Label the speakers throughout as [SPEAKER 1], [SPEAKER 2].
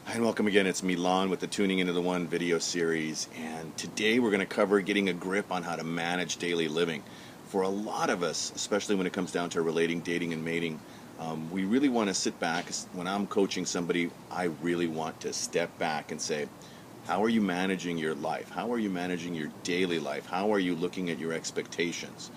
[SPEAKER 1] Hi and welcome again. It's Milan with the Tuning Into the One video series, and today we're going to cover getting a grip on how to manage daily living. For a lot of us, especially when it comes down to relating, dating, and mating, we really want to sit back. When I'm coaching somebody, I really want to step back and say, how are you managing your life? How are you managing your daily life? How are you looking at your expectations?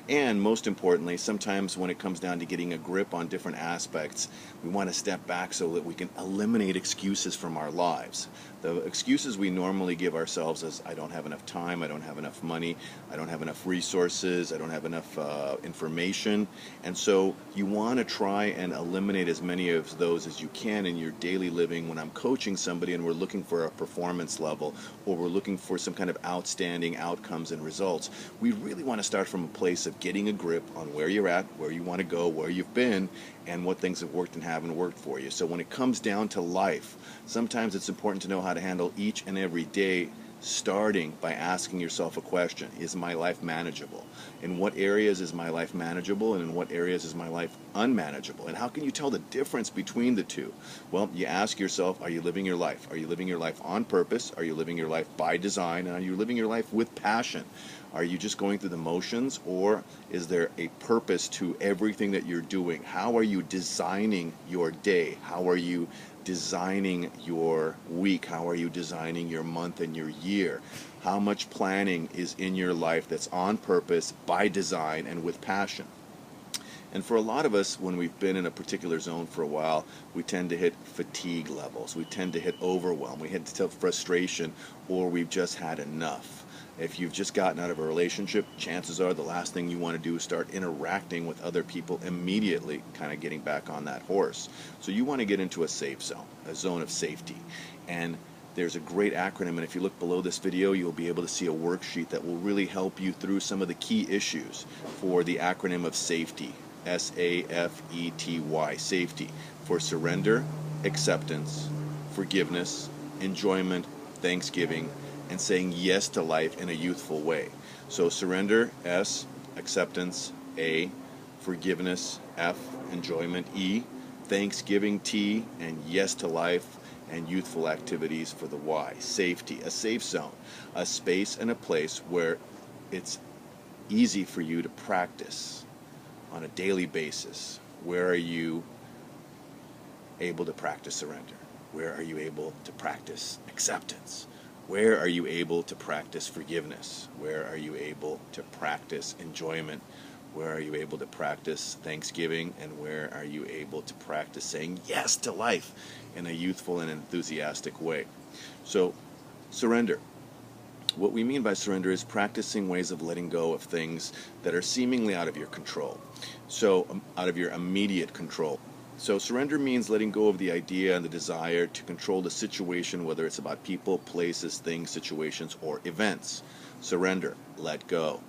[SPEAKER 1] And most importantly, sometimes when it comes down to getting a grip on different aspects, we want to step back so that we can eliminate excuses from our lives. The excuses we normally give ourselves is, I don't have enough time, I don't have enough money, I don't have enough resources, I don't have enough information. And so you want to try and eliminate as many of those as you can in your daily living. When I'm coaching somebody and we're looking for a performance level, or we're looking for some kind of outstanding outcomes and results, we really want to start from a place of getting a grip on where you're at, where you want to go, where you've been, and what things have worked and haven't worked for you. So when it comes down to life, sometimes it's important to know how to handle each and every day, starting by asking yourself a question. Is my life manageable? In what areas is my life manageable, and in what areas is my life unmanageable? And how can you tell the difference between the two? Well, you ask yourself, are you living your life? Are you living your life on purpose? Are you living your life by design? And are you living your life with passion? Are you just going through the motions, or is there a purpose to everything that you're doing? How are you designing your day? How are you designing your week? How are you designing your month and your year? How much planning is in your life that's on purpose, by design, and with passion? And for a lot of us, when we've been in a particular zone for a while, we tend to hit fatigue levels. We tend to hit overwhelm. We hit to frustration, or we've just had enough. If you've just gotten out of a relationship, chances are the last thing you want to do is start interacting with other people immediately, kind of getting back on that horse. So you want to get into a safe zone, a zone of safety. And there's a great acronym, and if you look below this video, you'll be able to see a worksheet that will really help you through some of the key issues for the acronym of SAFETY. S-A-F-E-T-Y, safety, for surrender, acceptance, forgiveness, enjoyment, thanksgiving, and saying yes to life in a youthful way. So surrender, S, acceptance, A, forgiveness, F, enjoyment, E, thanksgiving, T, and yes to life and youthful activities for the Y. Safety, a safe zone, a space and a place where it's easy for you to practice on a daily basis. Where are you able to practice surrender? Where are you able to practice acceptance? Where are you able to practice forgiveness? Where are you able to practice enjoyment? Where are you able to practice thanksgiving? And where are you able to practice saying yes to life in a youthful and enthusiastic way? So, surrender. What we mean by surrender is practicing ways of letting go of things that are seemingly out of your control. So, out of your immediate control. So surrender means letting go of the idea and the desire to control the situation, whether it's about people, places, things, situations, or events. Surrender, let go.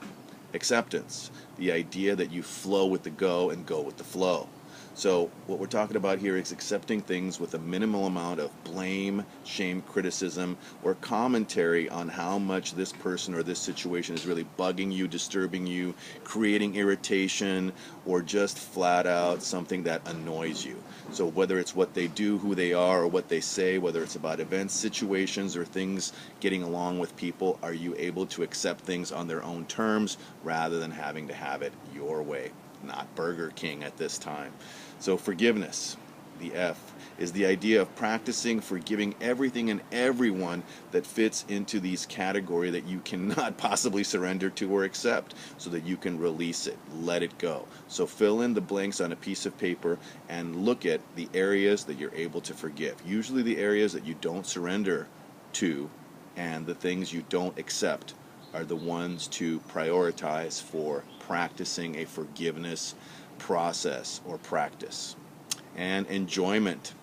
[SPEAKER 1] Acceptance, the idea that you flow with the go and go with the flow. So what we're talking about here is accepting things with a minimal amount of blame, shame, criticism, or commentary on how much this person or this situation is really bugging you, disturbing you, creating irritation, or just flat out something that annoys you. So whether it's what they do, who they are, or what they say, whether it's about events, situations, or things getting along with people, are you able to accept things on their own terms rather than having to have it your way? Not Burger King at this time. So forgiveness, the F, is the idea of practicing forgiving everything and everyone that fits into these categories that you cannot possibly surrender to or accept, so that you can release it, let it go. So fill in the blanks on a piece of paper and look at the areas that you're able to forgive. Usually the areas that you don't surrender to and the things you don't accept are the ones to prioritize for practicing a forgiveness process or practice. And enjoyment.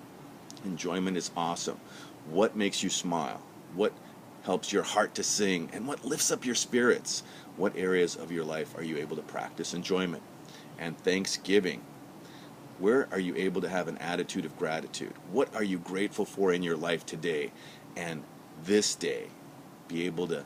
[SPEAKER 1] Enjoyment is awesome. What makes you smile? What helps your heart to sing? And what lifts up your spirits? What areas of your life are you able to practice enjoyment? And thanksgiving. Where are you able to have an attitude of gratitude? What are you grateful for in your life today and this day? Be able to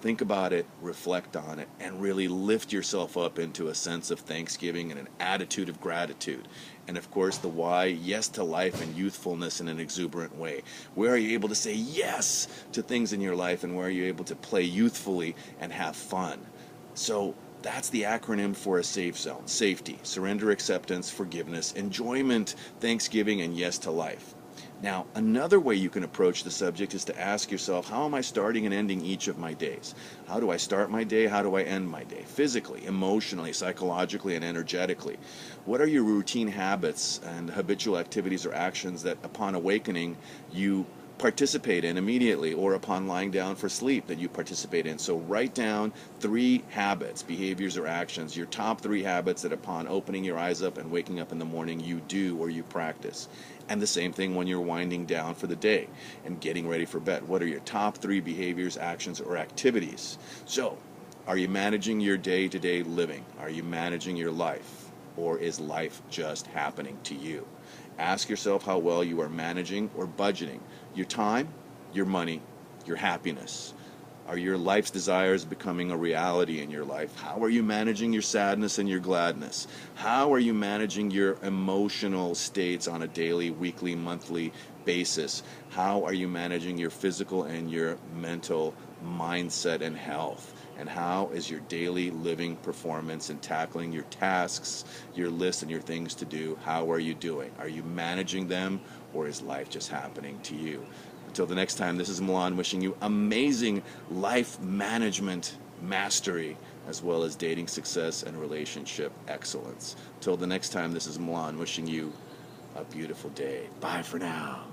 [SPEAKER 1] Think about it, reflect on it, and really lift yourself up into a sense of thanksgiving and an attitude of gratitude. And of course, the why, yes to life and youthfulness in an exuberant way. Where are you able to say yes to things in your life, and where are you able to play youthfully and have fun? So that's the acronym for a safe zone. Safety, surrender, acceptance, forgiveness, enjoyment, thanksgiving, and yes to life. Now, another way you can approach the subject is to ask yourself, how am I starting and ending each of my days? How do I start my day? How do I end my day? Physically, emotionally, psychologically, and energetically. What are your routine habits and habitual activities or actions that upon awakening you participate in immediately, or upon lying down for sleep that you participate in? So write down 3 habits, behaviors, or actions, your top 3 habits that upon opening your eyes up and waking up in the morning you do or you practice. And the same thing when you're winding down for the day and getting ready for bed. What are your top 3 behaviors, actions, or activities? So, are you managing your day-to-day living? Are you managing your life? Or is life just happening to you? Ask yourself how well you are managing or budgeting your time, your money, your happiness. Are your life's desires becoming a reality in your life? How are you managing your sadness and your gladness? How are you managing your emotional states on a daily, weekly, monthly basis? How are you managing your physical and your mental mindset and health? And how is your daily living performance and tackling your tasks, your lists, and your things to do? How are you doing? Are you managing them, or is life just happening to you? Until the next time, this is Milan wishing you amazing life management mastery, as well as dating success and relationship excellence. Till the next time, this is Milan wishing you a beautiful day. Bye for now.